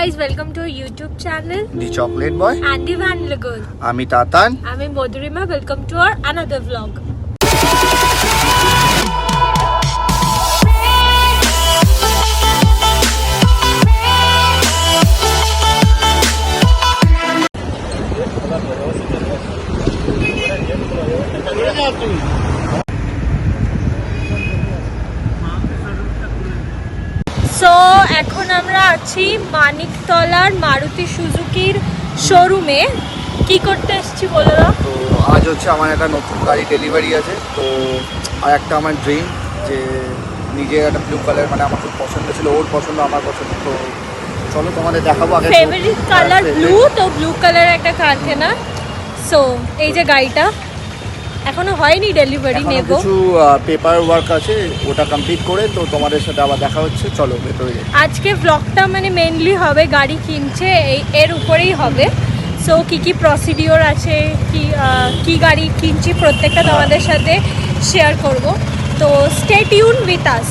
guys, welcome to our YouTube channel The Chocolate Boy and the Vanilla Girl. আমি তাতান আমি Madhurima. Welcome to our another vlog. So এখন আমরা আছি মানিকতলার মারুতি সুজুকির শোরুমে. কি করতে এসেছি বলো না? তো আজ হচ্ছে আমার একটা নতুন গাড়ি ডেলিভারি আছে. তো আর একটা আমার ড্রিম যে নিজের একটা ব্লু কালার, মানে আমার খুব পছন্দ ছিল, ওর পছন্দ আমার পছন্দ. তো চলো তোমাদের দেখাবো. আগে ফেভারিট কালার ব্লু, তো ব্লু কালারের একটা কার কেনা. সো এই যে গাড়িটা এখনো হয়নি ডেলিভারি, নেব কিছু পেপার ওয়ার্ক আছে, ওটা কমপ্লিট করে তো তোমাদের সাথে আবার দেখা হচ্ছে. চলো ভেতরে যাই. আজকে ব্লগটা মানে মেইনলি হবে গাড়ি কিনছে এর উপরেই হবে. সো কি প্রসিডিওর আছে, কি গাড়ি কিনছি প্রত্যেকটা তোমাদের সাথে শেয়ার করব. তো স্টে টিউন উইথ আস.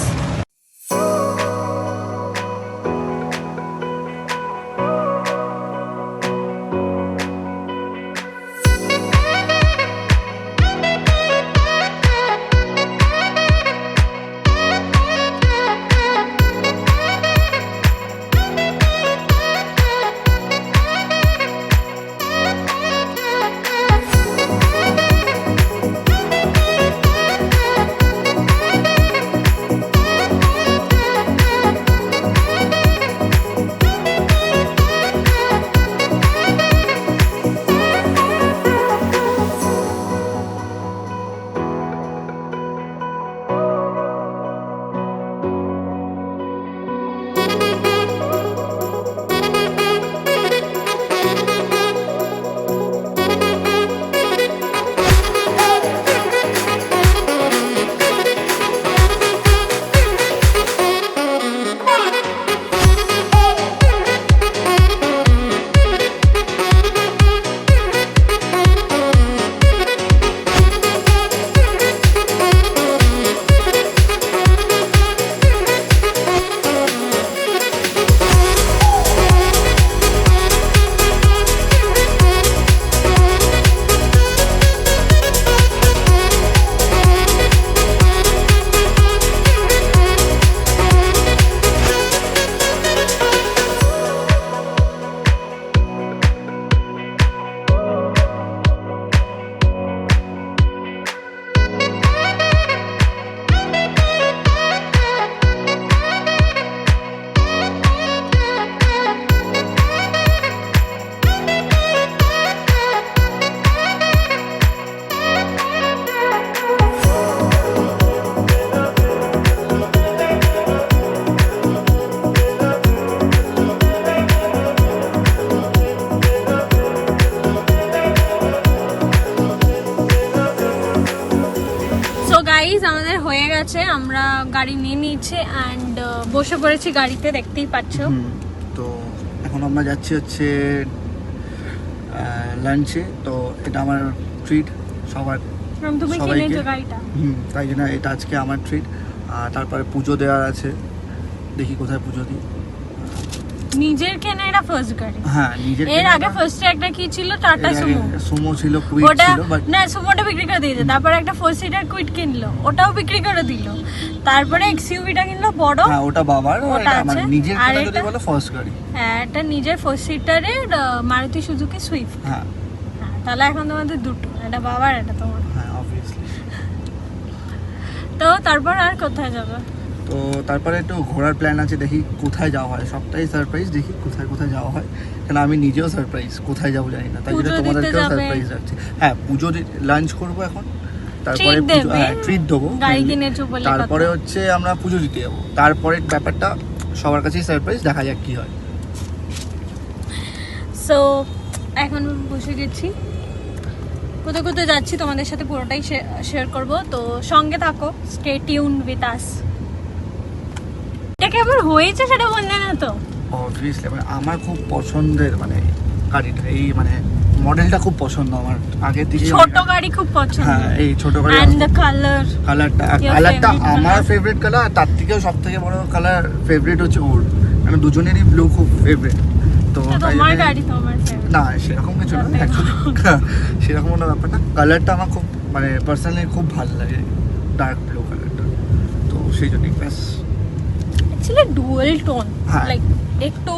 আমাদের হয়ে গেছে, আমরা গাড়ি নিয়ে নিয়েছি অ্যান্ড বসে পড়েছি গাড়িতে, দেখতেই পাচ্ছ. তো এখন আমরা যাচ্ছি হচ্ছে লাঞ্চে. তো এটা আমার ট্রিট সবার, তুমি কিনেছো গাড়িটা, তাই জন্য এটা আজকে আমার ট্রিট. আর তারপরে পুজো দেওয়ার আছে, দেখি কোথায় পুজো দিই. নিজের কেনা এটা ফার্স্ট গাড়ি. হ্যাঁ নিজের. এর আগে ফার্স্টে একটা কি ছিল, টাটা সুমো ছিল, কুইট ছিল, বাট না সুমোটা বিক্রি করে দিয়েছে. তারপর একটা 4 সিটার কুইট কিনলো, ওটাও বিক্রি করে দিল. তারপরে এক্সইউভিটা কিনলো বড়, হ্যাঁ ওটা বাবার, ওটা আমার নিজের আর কেনা যদি বলো ফার্স্ট গাড়ি. হ্যাঁ এটা নিজের 4 সিটারের মারুতি সুজুকি সুইফট. হ্যাঁ তাহলে এখন তোমাদের দুটো, এটা বাবার এটা তোমার. হ্যাঁ অবভিয়াসলি. তো তারপর আর কোথায় যাবে? তো তারপরে একটু ঘোরার প্ল্যান আছে, দেখি কোথায় যাওয়া হয়. সবটাই সারপ্রাইজ, দেখি কোথায় কোথায় যাওয়া হয়. কেন আমি নিজেও সারপ্রাইজ, কোথায় যাবো জানি না, তাই জন্য তোমাদেরকেও সারপ্রাইজ রাখছি. হ্যাঁ পুজো লাঞ্চ করবো এখন, তারপরে ট্রিট দেবো, তারপরে হচ্ছে আমরা পুজো দিতে যাবো. তারপরে ব্যাপারটা সবার কাছেই সারপ্রাইজ, দেখা যাক কি হয়. সো এখন বসে গেছি, কোথায় কোথায় যাচ্ছি তোমাদের সাথে পুরোটাই শেয়ার করব. তো সঙ্গে থাকো, স্টে টিউন উইথ আস. এটা কেমন হয়েছে সেটা বললে না তো? অবভিয়াসলি আমার খুব পছন্দের মানে গাড়িটা, এই মানে মডেলটা খুব পছন্দ আমার আগে থেকে. ছোট গাড়ি খুব পছন্দ. হ্যাঁ এই ছোট গাড়ি, এন্ড দ্য কালারটা আমার ফেভারিট কালার. তার থেকেও সবথেকে বড় কালার ফেভারিট হচ্ছে ওর, মানে দুজনেরই ব্লু খুব ফেভারিট. তো তোমার গাড়ি তো আমার না সেরকম কিছু না অ্যাকচুয়ালি, সেরকম কোনো ব্যাপার না। কালারটা আমার খুব মানে পার্সোনালি খুব ভালো লাগে, ডার্ক ব্লু কালারটা, তো সেই জন্যই ব্যাস। অ্যাকচুয়ালি ডুয়াল টোন, হ্যাঁ। লাইক একটু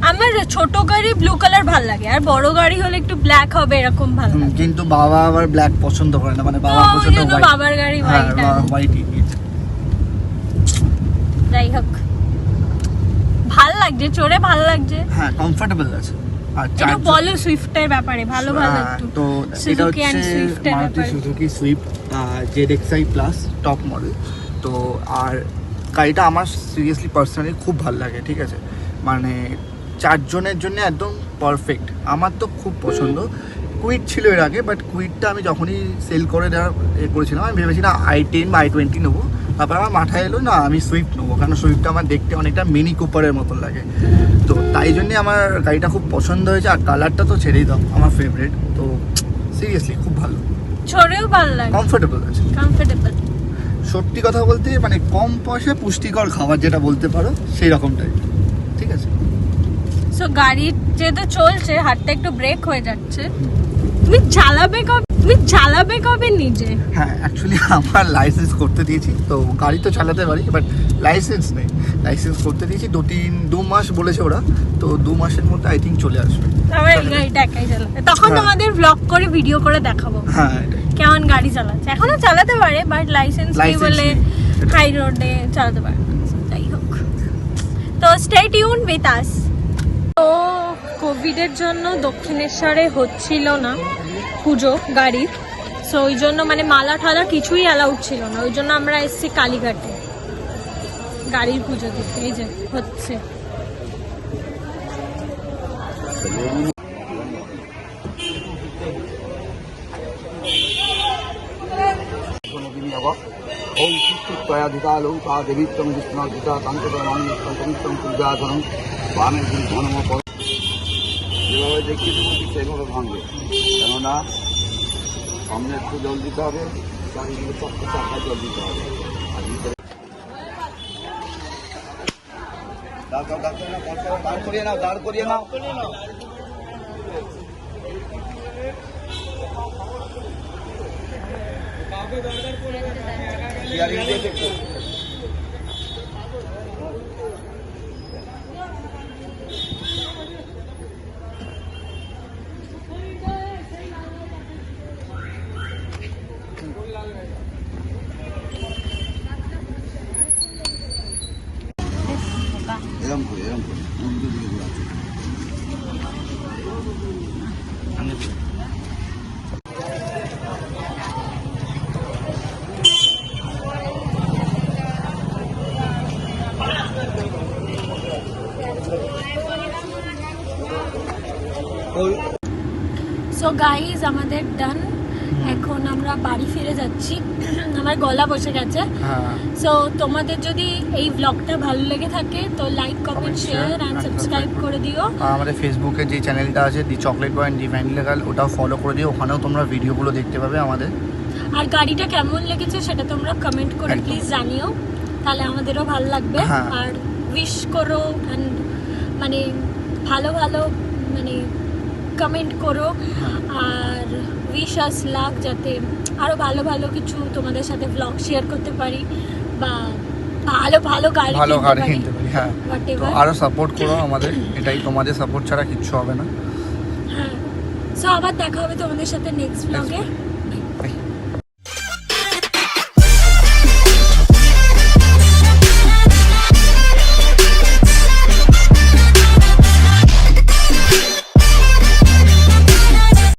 আমার ছোট গাড়ি ব্লু কালার ভালো লাগে, আর বড় গাড়ি হলে একটু ব্ল্যাক হবে এরকম ভালো লাগে। কিন্তু বাবা আবার ব্ল্যাক পছন্দ করে না, মানে বাবা পছন্দ হোয়াইট। বাবার গাড়ি হোয়াইট, হোয়াইটই নিয়েছে। যাই হোক, ভাল লাগছে চড়ে, ভাল লাগছে। হ্যাঁ, কমফোর্টেবল আছে। আর একটু বলো সুইফটের ব্যাপারে, ভালো একটু। তো এটা সুজুকি এন্ড হচ্ছে সুইফটের মারুতি ব্যাপারে। Suzuki Swift ZXi plus top model. তো আর গাড়িটা আমার সিরিয়াসলি পার্সোনালি খুব ভালো লাগে, ঠিক আছে, মানে 4 জনের জন্য একদম পারফেক্ট। আমার তো খুব পছন্দ। কুইট ছিল এর আগে, বাট কুইটটা আমি যখনই সেল করে দেওয়ার করেছিলাম, আমি ভেবেছিলাম i10 বা i20 নেবো। তারপর আমার মাথায় এলো না, আমি সুইফট নেবো, কারণ সুইফটটা আমার দেখতে অনেকটা মিনি কুপারের মতন লাগে। তো তাই জন্যে আমার গাড়িটা খুব পছন্দ হয়েছে। আর কালারটা তো ছেড়েই দাও, আমার ফেভারিট। তো সিরিয়াসলি খুব ভালো, চড়েও ভালো লাগে, কমফোর্টেবল আছে। কমফোর্টেবল। সত্যি কথা বলতে মানে কম পয়সায় পুষ্টিকর খাবার যেটা বলতে পারো, সেই রকমটাই, ঠিক আছে। সো গাড়ি যেহেতু চলছে, হাতটা একটু ব্রেক হয়ে যাচ্ছে, তুমি চালাবে কবে নিজে? হ্যাঁ, অ্যাকচুয়ালি আমার লাইসেন্স করতে দিয়েছি, তো গাড়ি তো চালাতে পারি, বাট লাইসেন্স নেই। লাইসেন্স করতে দিয়েছি, 2 মাস বলেছে ওরা, তো 2 মাসের মধ্যে আই থিঙ্ক চলে আসবে। আমার এই গাড়িটা একাই চালাবে, তখন তোমাদের ব্লগ করে ভিডিও করে দেখাবো হ্যাঁ, কেমন গাড়ি চালাচ্ছে। এখনো চালাতে পারে, বাট লাইসেন্স নেই বলে হাই রোডে চালাতে পারে। যাই হোক, তো স্টে টিউন উইথ আস। তো কোভিডের জন্য দক্ষিণেশ্বরে হচ্ছিল না পুজো গাড়ির, সো ওই জন্য মানে মালা ঠালা কিছুই অ্যালাউড ছিল না। ওই জন্য আমরা এসেছি কালীঘাটে গাড়ির পুজো দিতে। এই যে হচ্ছে, ওম শিষ্টয়াধিকালৌ তা দেবীত্বং বিষ্ণুর্জিতা কান্তদমানিত্যং পূজাধনং বামের দিন ধনম পদ। যেভাবে দেখিয়ে দেবো ঠিক সেইভাবে ভাঙবে, কেননা সামনে একটু জল দিতে হবে, চারিদিকে চাকায় জল দিতে হবে। আর ভিতরে দাঁড় করিয়ে নাও, দাঁড় করিয়ে নাও। এরম করে উল্টো দিকে ঘোরাচ্ছে। সো গাইজ আমাদের ডান, এখন আমরা বাড়ি ফিরে যাচ্ছি। আমার গলা বসে গেছে। সো তোমাদের যদি এই ব্লগটা ভালো লেগে থাকে তো like, comment, share and subscribe করে দিও। আমাদের ফেসবুকে যে চ্যানেলটা আছে the chocolate boy the vanilla girl, ওটাও ফলো করে দিও, ওখানেও তোমরা ভিডিওগুলো দেখতে পাবে আমাদের। আর গাড়িটা কেমন লেগেছে সেটা তোমরা কমেন্ট করে প্লিজ জানিও, তাহলে আমাদেরও ভালো লাগবে। আর উইশ করো এন্ড মানে ভালো ভালো মানে কমেন্ট করো, আর উইশ আস লাক, যাতে আরো ভালো ভালো কিছু তোমাদের সাথে ব্লগ শেয়ার করতে পারি, বা ভালো ভালো গাড়ি কিনতে পারি। হ্যাঁ, তো আরো সাপোর্ট করো আমাদের, এটাই, তোমাদের সাপোর্ট ছাড়া কিচ্ছু হবে না। হ্যাঁ, সো আবার দেখা হবে তোমাদের সাথে নেক্সট ব্লগে।